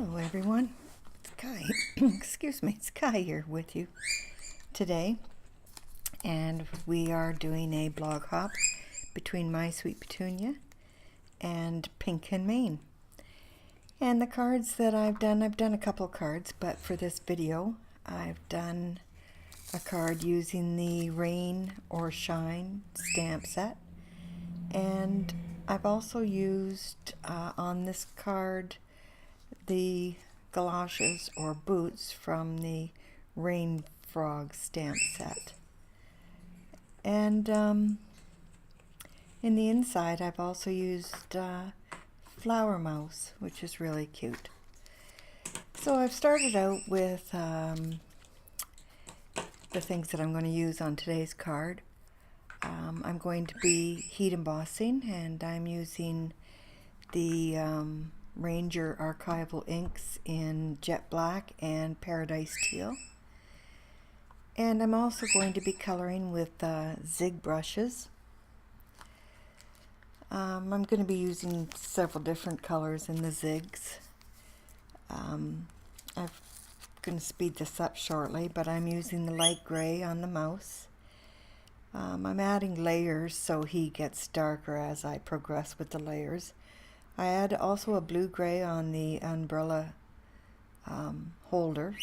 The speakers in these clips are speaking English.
Hello everyone, it's Kai. Excuse me, it's Kai here with you today, and we are doing a blog hop between my Sweet Petunia and Pink and Maine. And the cards that I've done a couple cards, but for this video I've done a card using the Rain or Shine stamp set, and I've also used on this card the galoshes or boots from the Rain Frog stamp set. And in the inside I've also used Flower Mouse, which is really cute. So I've started out with the things that I'm going to use on today's card. I'm going to be heat embossing, and I'm using the Ranger Archival inks in Jet Black and Paradise Teal. And I'm also going to be coloring with Zig Brushes. I'm going to be using several different colors in the Zigs. I'm going to speed this up shortly, but I'm using the light gray on the mouse. I'm adding layers so he gets darker as I progress with the layers. I add also a blue-gray on the umbrella holder,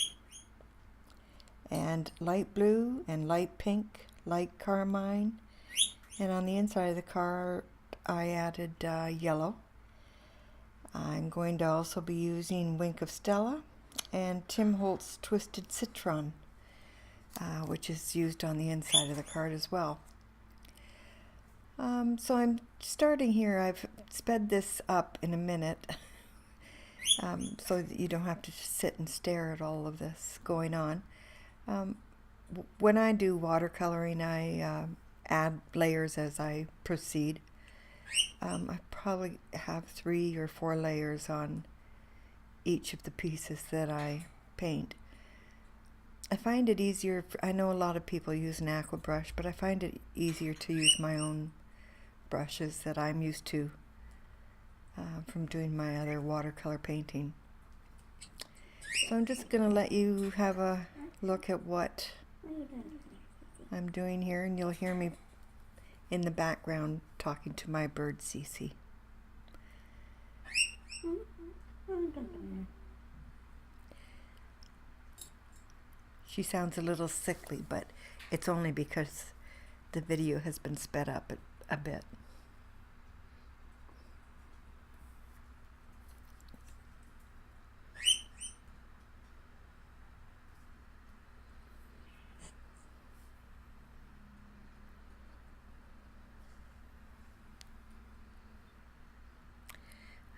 and light blue and light pink, light carmine, and on the inside of the card I added yellow. I'm going to also be using Wink of Stella and Tim Holtz Twisted Citron, which is used on the inside of the card as well. So I'm starting here. I've sped this up in a minute so that you don't have to sit and stare at all of this going on. When I do watercoloring, I add layers as I proceed. I probably have 3 or 4 layers on each of the pieces that I paint. I find it easier, I know a lot of people use an aqua brush, but I find it easier to use my own brushes that I'm used to from doing my other watercolor painting. So I'm just going to let you have a look at what I'm doing here, and you'll hear me in the background talking to my bird Cece. She sounds a little sickly, but it's only because the video has been sped up a bit.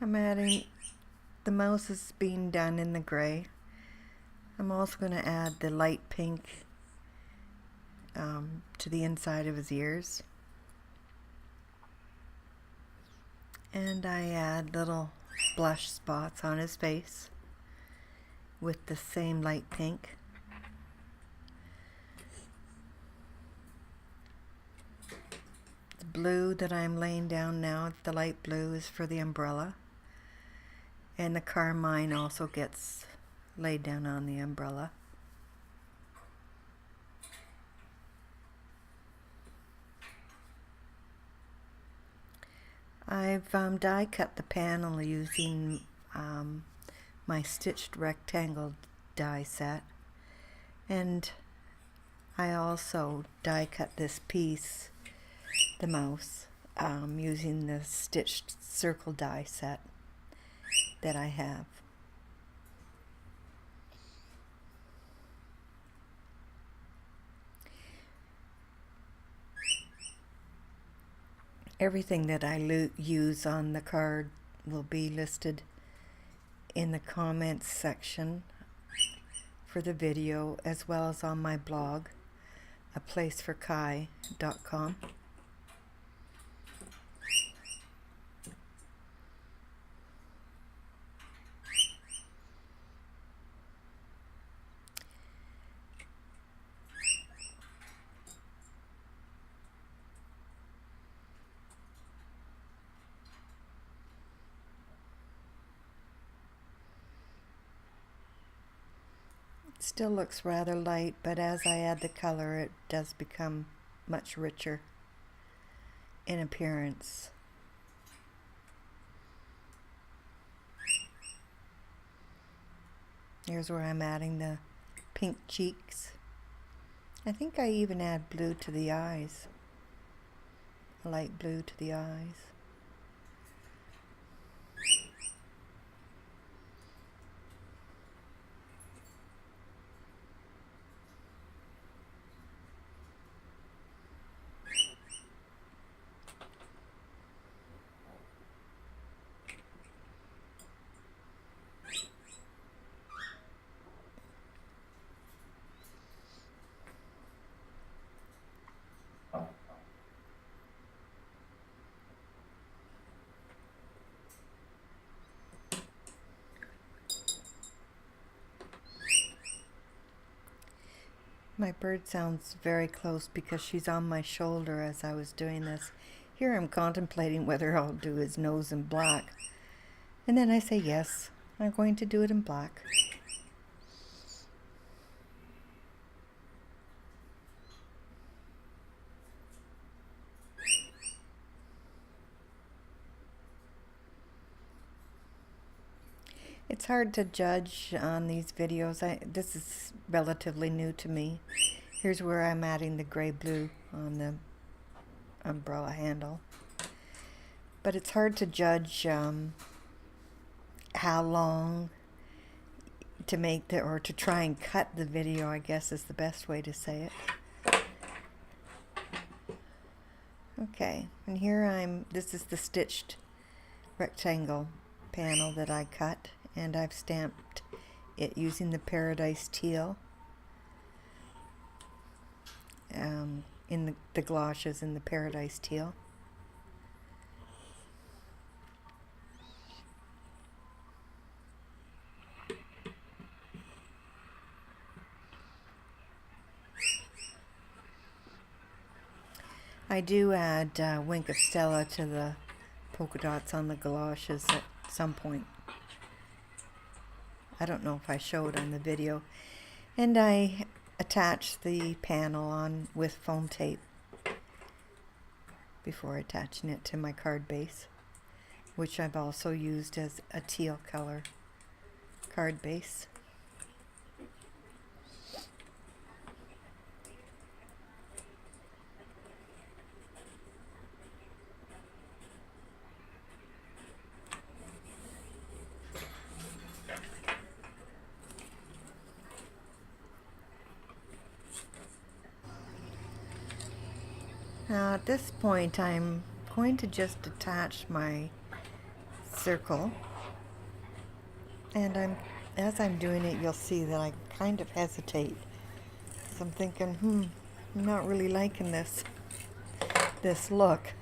I'm adding, the mouse is being done in the gray. I'm also going to add the light pink to the inside of his ears. And I add little blush spots on his face with the same light pink. The blue that I'm laying down now, the light blue, is for the umbrella. And the carmine also gets laid down on the umbrella. I've die cut the panel using my stitched rectangle die set, and I also die cut this piece, the mouse, using the stitched circle die set that I have. Everything that I use on the card will be listed in the comments section for the video, as well as on my blog, aplaceforkai.com. still looks rather light, but as I add the color, it does become much richer in appearance. Here's where I'm adding the pink cheeks. I think I even add blue to the eyes, a light blue to the eyes. My bird sounds very close because she's on my shoulder as I was doing this. Here I'm contemplating whether I'll do his nose in black. And then I say yes, I'm going to do it in black. It's hard to judge on these videos. This is relatively new to me. Here's where I'm adding the gray blue on the umbrella handle. But it's hard to judge how long to make or to try and cut the video, I guess is the best way to say it. Okay, and here this is the stitched rectangle panel that I cut. And I've stamped it using the Paradise Teal in the galoshes in the Paradise Teal. I do add Wink of Stella to the polka dots on the galoshes at some point. I don't know if I show it on the video. And I attach the panel on with foam tape before attaching it to my card base, which I've also used as a teal color card base. Now at this point I'm going to just attach my circle, and as I'm doing it you'll see that I kind of hesitate because I'm thinking I'm not really liking this look.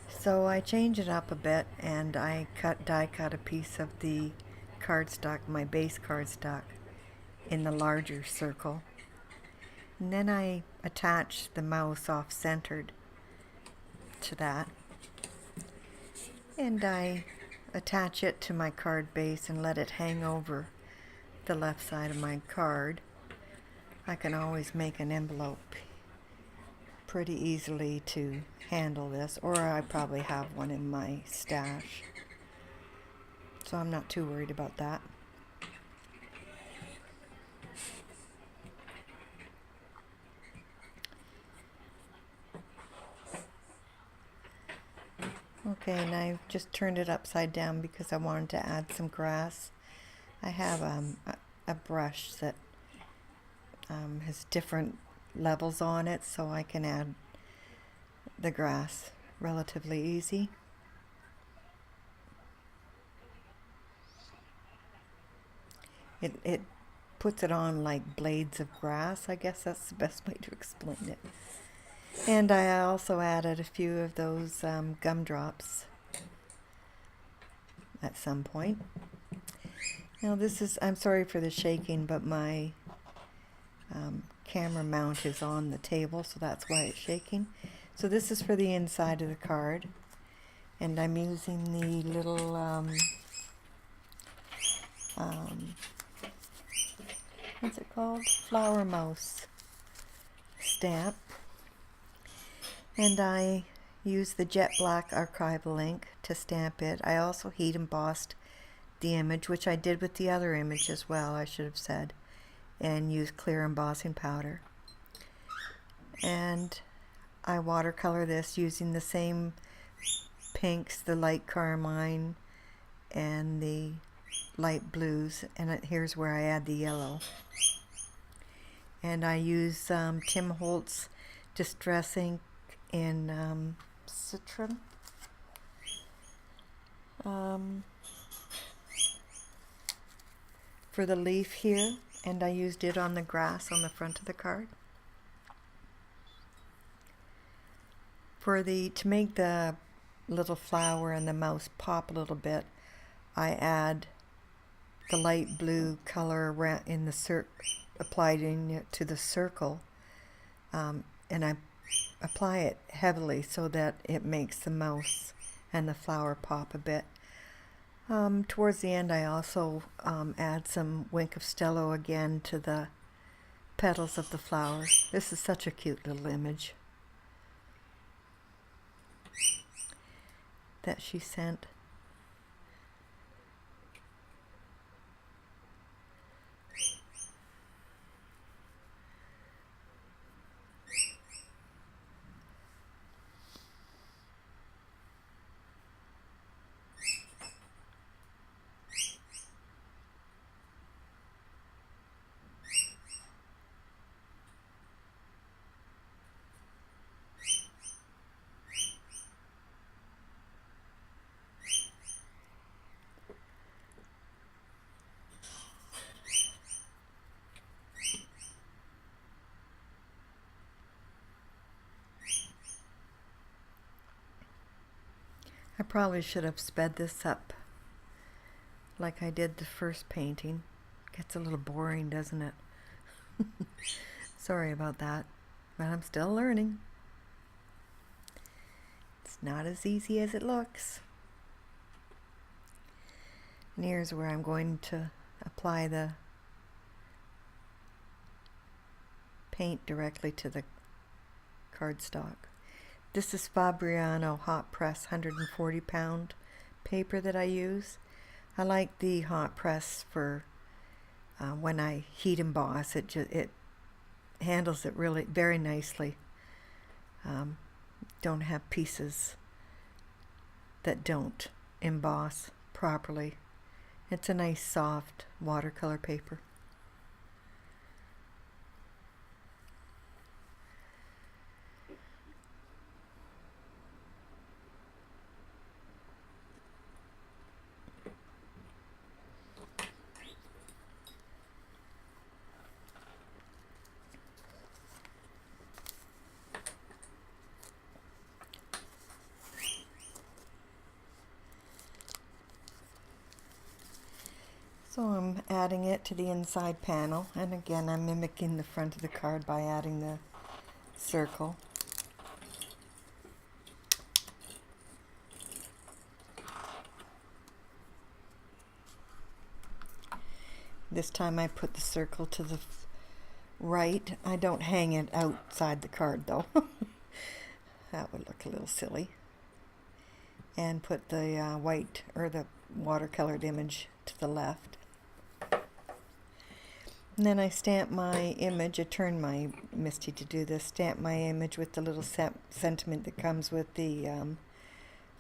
So I change it up a bit and I die cut a piece of the cardstock, my base cardstock, in the larger circle. And then I attach the mouse off-centered to that. And I attach it to my card base and let it hang over the left side of my card. I can always make an envelope pretty easily to handle this, or I probably have one in my stash. So I'm not too worried about that. Okay, and I've just turned it upside down because I wanted to add some grass. I have a brush that has different levels on it, so I can add the grass relatively easy. It puts it on like blades of grass, I guess that's the best way to explain it. And I also added a few of those gumdrops at some point. Now I'm sorry for the shaking, but my camera mount is on the table, so that's why it's shaking. So this is for the inside of the card, and I'm using the little what's it called? Flower Mouse stamp. And I use the jet black archival ink to stamp it. I also heat embossed the image, which I did with the other image as well, I should have said, and use clear embossing powder. And I watercolor this using the same pinks, the light carmine and the light blues, and here's where I add the yellow. And I use Tim Holtz Distress ink in Citron. For the leaf here, and I used it on the grass on the front of the card. To make the little flower and the mouse pop a little bit, I add the light blue color in the applied to the circle, and I apply it heavily so that it makes the mouse and the flower pop a bit. Towards the end, I also add some Wink of Stello again to the petals of the flower. This is such a cute little image that she sent. I probably should have sped this up like I did the first painting. Gets a little boring, doesn't it? Sorry about that, but I'm still learning. It's not as easy as it looks. And here's where I'm going to apply the paint directly to the cardstock. This is Fabriano Hot Press 140 pound paper that I use. I like the hot press for when I heat emboss. It handles it really very nicely. Don't have pieces that don't emboss properly. It's a nice soft watercolor paper. So I'm adding it to the inside panel, and again I'm mimicking the front of the card by adding the circle. This time I put the circle to the right. I don't hang it outside the card though. That would look a little silly. And put the white or the watercolored image to the left. And then I stamp my image. I turn my MISTI to do this. Stamp my image with the little sentiment that comes with the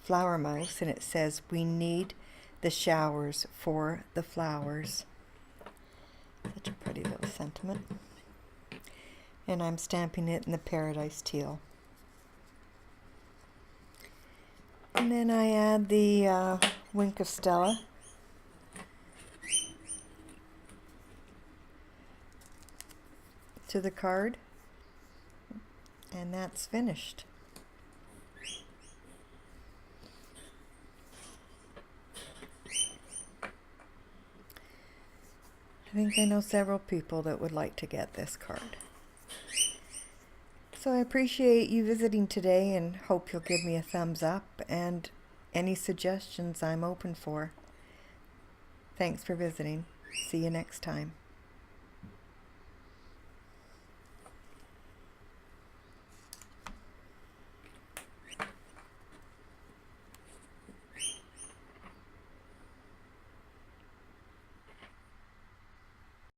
flower mouse, and it says, "We need the showers for the flowers." Such a pretty little sentiment. And I'm stamping it in the Paradise Teal. And then I add the Wink of Stella. To the card, and that's finished. I think I know several people that would like to get this card. So I appreciate you visiting today and hope you'll give me a thumbs up, and any suggestions I'm open for. Thanks for visiting. See you next time.